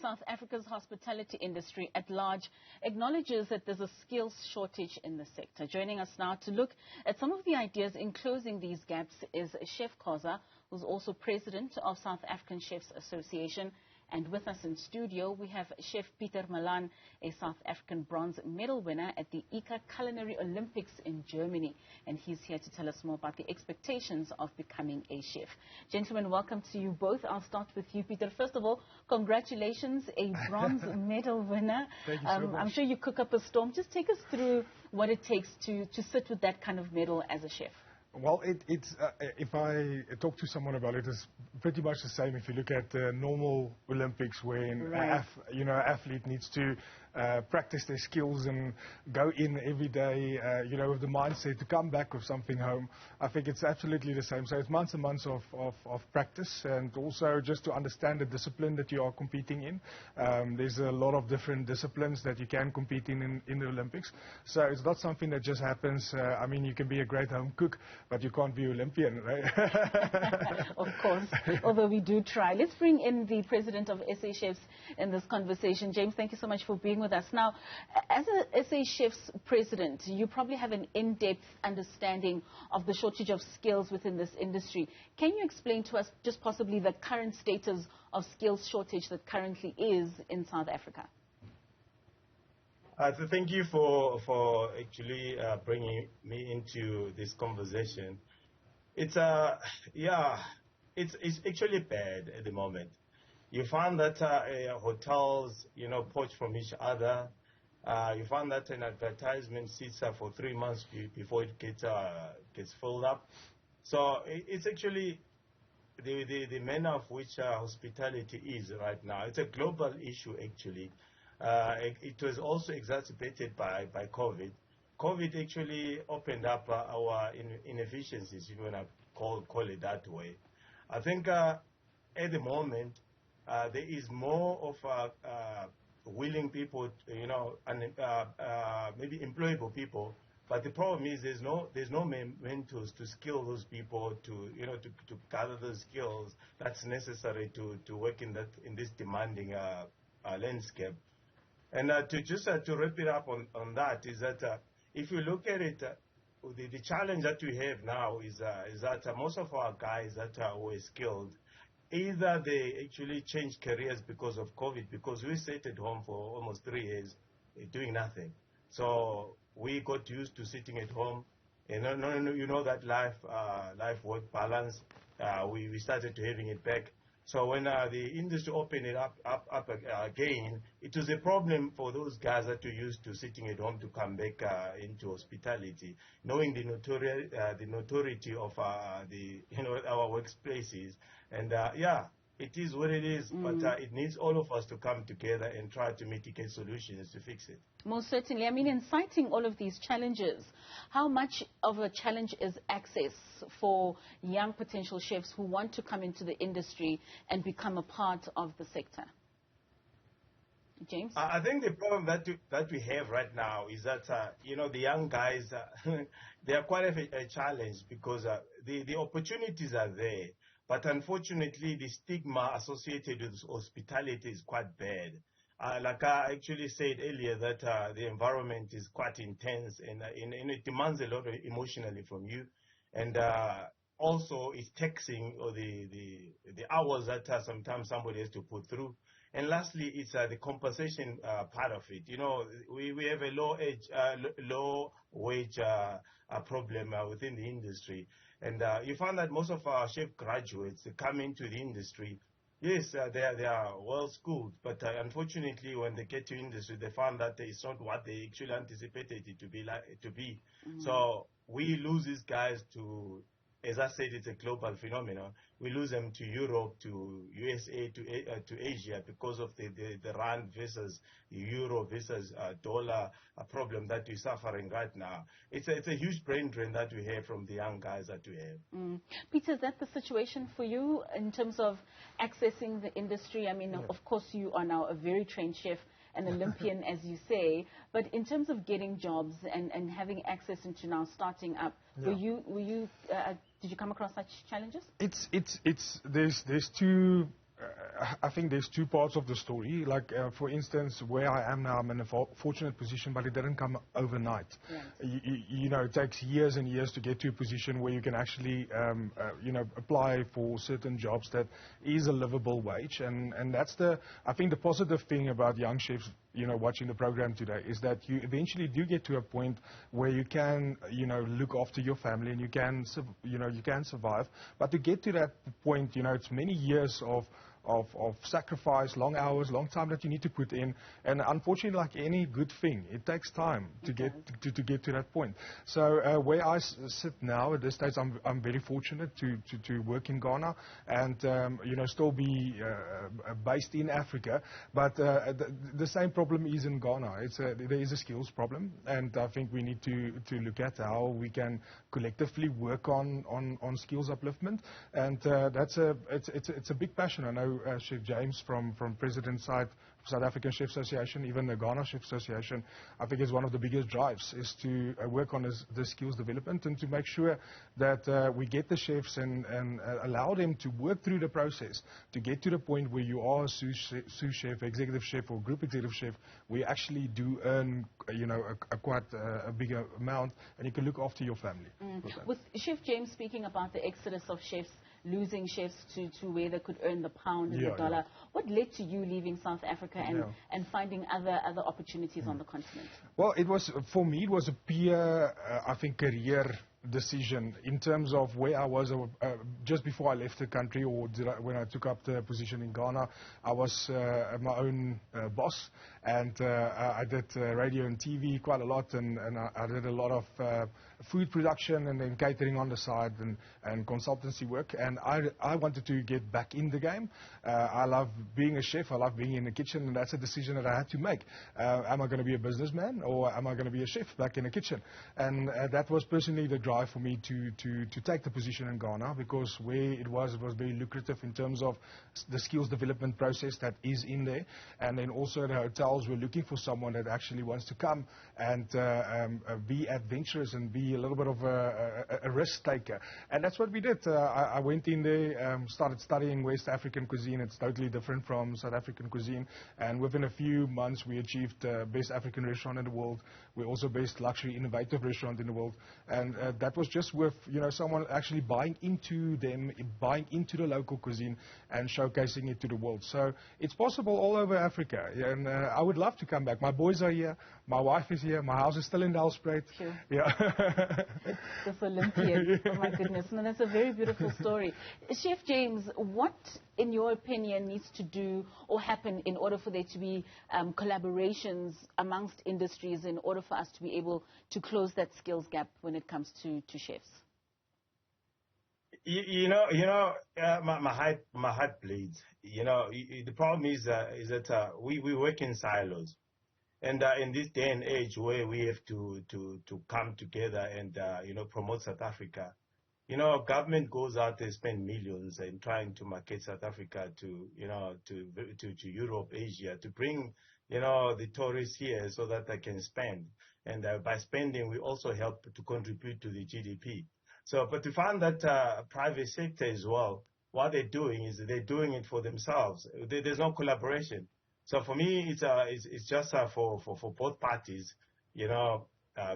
South Africa's hospitality industry at large acknowledges that there's a skills shortage in the sector. Joining us now to look at some of the ideas in closing these gaps is Chef Khoza, who's also president of South African Chefs Association. And with us in studio, we have Chef Pieter Malan, a South African bronze medal winner at the ICA Culinary Olympics in Germany. And he's here to tell us more about the expectations of becoming a chef. Gentlemen, welcome to you both. I'll start with you, Pieter. First of all, congratulations, a bronze medal winner. Thank you so much. I'm sure you cook up a storm. Just take us through what it takes to sit with that kind of medal as a chef. Well, if I talk to someone about it, it's pretty much the same. If you look at the normal Olympics, when an athlete needs to practice their skills and go in every day, with the mindset to come back with something home, I think it's absolutely the same. So it's months and months of practice, and also just to understand the discipline that you are competing in. There's a lot of different disciplines that you can compete in the Olympics. So it's not something that just happens. I mean, you can be a great home cook, but you can't be Olympian, right? Of course, although we do try. Let's bring in the president of SA Chefs in this conversation. James, thank you so much for being with us. Now, as a SA Chefs president, you probably have an in-depth understanding of the shortage of skills within this industry. Can you explain to us just possibly the current status of skills shortage that currently is in South Africa? So thank you for actually bringing me into this conversation. It's actually bad at the moment. You find that hotels, poach from each other. You find that an advertisement sits for 3 months before it gets filled up. So it's actually the manner of which hospitality is right now. It's a global issue actually. It was also exacerbated by COVID. COVID actually opened up our inefficiencies, if you want to call it that way. I think at the moment there is more of willing people, and maybe employable people. But the problem is there's no mentors to skill those people to gather those skills that's necessary to work in this demanding landscape. And to wrap it up on that is that if you look at it, the challenge that we have now is that most of our guys that were skilled, either they actually changed careers because of COVID, because we sat at home for almost 3 years doing nothing. So we got used to sitting at home, and that life-work balance. We started to having it back. So when the industry opened it up again, it was a problem for those guys that were used to sitting at home to come back into hospitality, knowing the notoriety of our workplaces. And it is what it is, but it needs all of us to come together and try to mitigate solutions to fix it. Most certainly. I mean, in citing all of these challenges, how much of a challenge is access for young potential chefs who want to come into the industry and become a part of the sector? James? I think the problem that we have right now is that, the young guys, they are quite a challenge because the opportunities are there. But unfortunately, the stigma associated with hospitality is quite bad. Like I actually said earlier, that the environment is quite intense and it demands a lot emotionally from you. And also it's taxing, or the hours that sometimes somebody has to put through. And lastly, it's the compensation part of it. We have a low wage problem within the industry. And you find that most of our chef graduates come into the industry. Yes, they are well schooled, but unfortunately, when they get to industry, they find that it's not what they actually anticipated it to be. So we lose these guys to, as I said, it's a global phenomenon. We lose them to Europe, to USA, to Asia because of the rand versus euro versus dollar problem that we're suffering right now. It's a huge brain drain that we have from the young guys that we have. Pieter, is that the situation for you in terms of accessing the industry? I mean, of course, you are now a very trained chef, an Olympian, as you say, but in terms of getting jobs and having access into now starting up, were you did you come across such challenges? There's two I think there's two parts of the story. Like, for instance, where I am now, I'm in a fortunate position, but it didn't come overnight. Yes. You know, it takes years and years to get to a position where you can actually, you know, apply for certain jobs that is a livable wage. And that's I think the positive thing about young chefs, you know, watching the program today, is that you eventually do get to a point where you can, you know, look after your family and you can, you know, you can survive. But to get to that point, you know, it's many years of sacrifice, long hours, long time that you need to put in. And unfortunately, like any good thing, it takes time to get to that point. So where I sit now at this stage, I'm very fortunate to work in Ghana and you know, still be based in Africa. But the same problem is in Ghana. There is a skills problem, and I think we need to look at how we can collectively work on skills upliftment. And it's a big passion. I know Chef James from President's side, South African Chef Association, even the Ghana Chef Association, I think is one of the biggest drives is to work on the skills development and to make sure that we get the chefs and allow them to work through the process to get to the point where you are a sous chef, executive chef or group executive chef, where you actually do earn, you know, quite a bigger amount and you can look after your family. With Chef James speaking about the exodus of chefs, losing chefs to where they could earn the pound and the dollar. What led to you leaving South Africa and finding other opportunities on the continent? Well, for me, it was a pure, I think, career decision in terms of where I was just before I left the country, or when I took up the position in Ghana. I was my own boss, and I did radio and TV quite a lot, and I did a lot of food production and then catering on the side and consultancy work, and I wanted to get back in the game. I love being a chef, I love being in the kitchen, and that's a decision that I had to make. Am I going to be a businessman, or am I going to be a chef back in the kitchen? And that was personally the drive for me to take the position in Ghana, because where it was very lucrative in terms of the skills development process that is in there, and then also the hotels were looking for someone that actually wants to come and be adventurous and be a little bit of a risk taker. And that's what we did. I went in there, started studying West African cuisine. It's totally different from South African cuisine, and within a few months we achieved best African restaurant in the world. We're also best luxury innovative restaurant in the world, and that was just with, you know, someone actually buying into the local cuisine and showcasing it to the world. So it's possible all over Africa, and I would love to come back. My boys are here, my wife is here, my house is still in Nelspruit. Sure. Yeah. This Olympian, oh my goodness, no, that's a very beautiful story. Chef James, what, in your opinion, needs to do or happen in order for there to be collaborations amongst industries in order for us to be able to close that skills gap when it comes to chefs? My heart bleeds. You know, the problem is that we work in silos, and in this day and age where we have to come together and promote South Africa. You know, government goes out and spend millions in trying to market South Africa to Europe, Asia, to bring, the tourists here so that they can spend. And by spending, we also help to contribute to the GDP. So, but to find that private sector as well, what they're doing is they're doing it for themselves. There's no collaboration. So for me, it's just for both parties,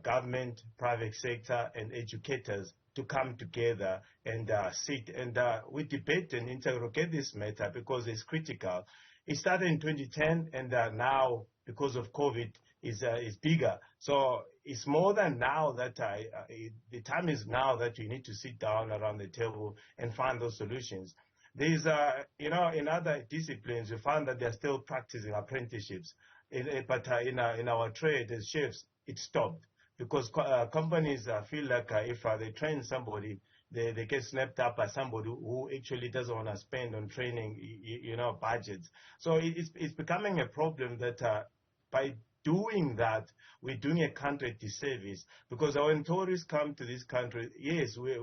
government, private sector, and educators to come together and sit and we debate and interrogate this matter, because it's critical. It started in 2010, and now, because of COVID, is bigger. So it's more than now that the time is now that you need to sit down around the table and find those solutions. There's, in other disciplines, you find that they're still practicing apprenticeships. But in our trade as chefs, it stopped, because companies feel like if they train somebody, they get snapped up by somebody who actually doesn't want to spend on training, budgets. So it's becoming a problem that by doing that, we're doing a country a disservice, because when tourists come to this country, yes, we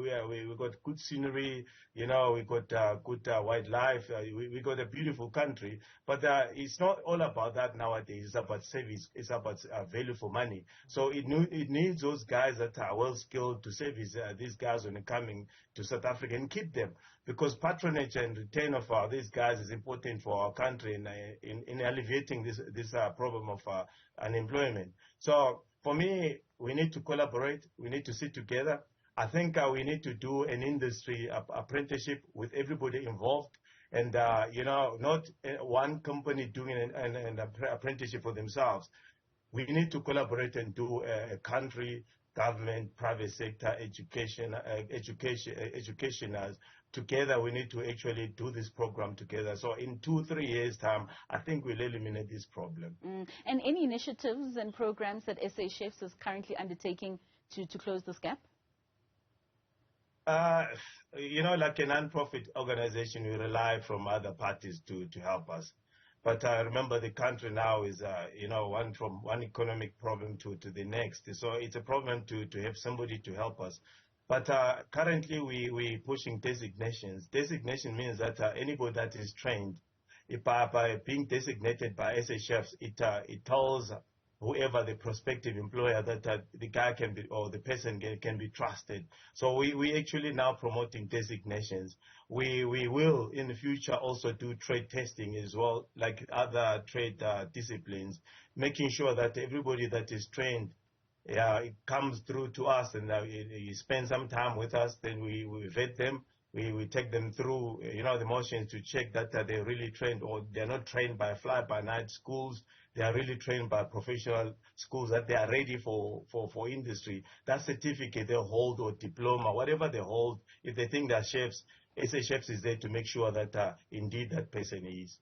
got good scenery, we got good wildlife, we got a beautiful country, but it's not all about that nowadays. It's about service, it's about value for money. So it needs those guys that are well skilled to service these guys when they're coming to South Africa and keep them, because patronage and return of these guys is important for our country in alleviating this problem of unemployment. So for me, we need to collaborate. We need to sit together. I think we need to do an industry apprenticeship with everybody involved. And, not one company doing an apprenticeship for themselves. We need to collaborate and do a country, government, private sector, educationers. Together, we need to actually do this program together. So in 2-3 years' time, I think we'll eliminate this problem. And any initiatives and programs that SA Chefs is currently undertaking to close this gap? Like a non-profit organization, we rely from other parties to help us. But remember, the country now is, from one economic problem to the next. So it's a problem to have somebody to help us. But currently, we're pushing designations. Designation means that anybody that is trained, by being designated by SA Chefs, it tells whoever the prospective employer that the guy can be, or the person can be trusted. So we actually now promoting designations. We will in the future also do trade testing as well, like other trade disciplines, making sure that everybody that is trained, it comes through to us, and you spend some time with us, then we vet them. We take them through, the motions to check that they're really trained, or they're not trained by fly-by-night schools. They are really trained by professional schools, that they are ready for industry. That certificate they hold, or diploma, whatever they hold, if they think they're chefs, SA Chefs is there to make sure that indeed that person is.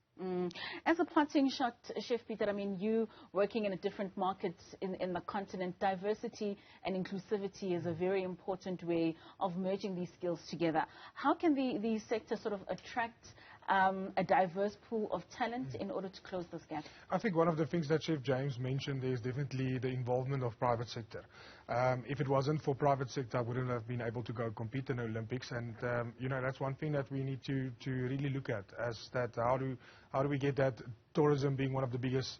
As a parting shot, Chef Pieter, I mean, you working in a different markets in the continent, diversity and inclusivity is a very important way of merging these skills together. How can the sector sort of attract a diverse pool of talent in order to close this gap? I think one of the things that Chef James mentioned is definitely the involvement of private sector. If it wasn't for private sector, I wouldn't have been able to go compete in the Olympics. And, that's one thing that we need to really look at, as that how do we get that tourism being one of the biggest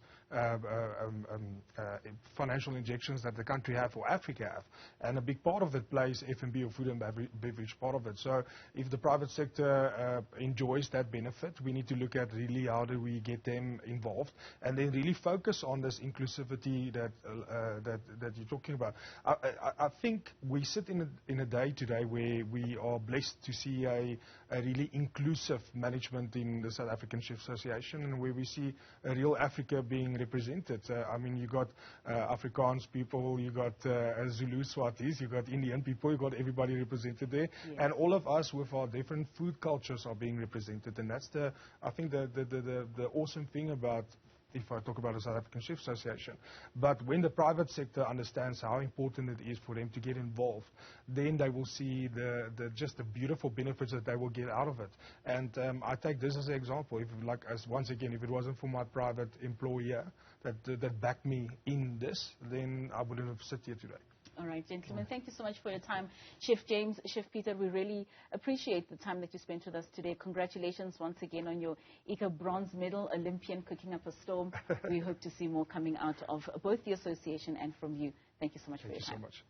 financial injections that the country have, or Africa have. And a big part of that plays F&B, or food and beverage part of it. So if the private sector enjoys that benefit, we need to look at really how do we get them involved, and then really focus on this inclusivity that you're talking about. I think we sit in a day today where we are blessed to see a really inclusive management in the South African Chef Association, and where we see a real Africa being represented. I mean, you got Afrikaans people, you got Zulu, Swatis, you got Indian people, you got everybody represented there, yes. And all of us with our different food cultures are being represented, and that's I think the awesome thing about, if I talk about the South African Chef Association. But when the private sector understands how important it is for them to get involved, then they will see just the beautiful benefits that they will get out of it. And I take this as an example. Once again, if it wasn't for my private employer that backed me in this, then I wouldn't have sit here today. All right, gentlemen, thank you so much for your time. Chef James, Chef Pieter, we really appreciate the time that you spent with us today. Congratulations once again on your ICA bronze medal, Olympian, cooking up a storm. We hope to see more coming out of both the association and from you. Thank you so much for your time. Thank you so much.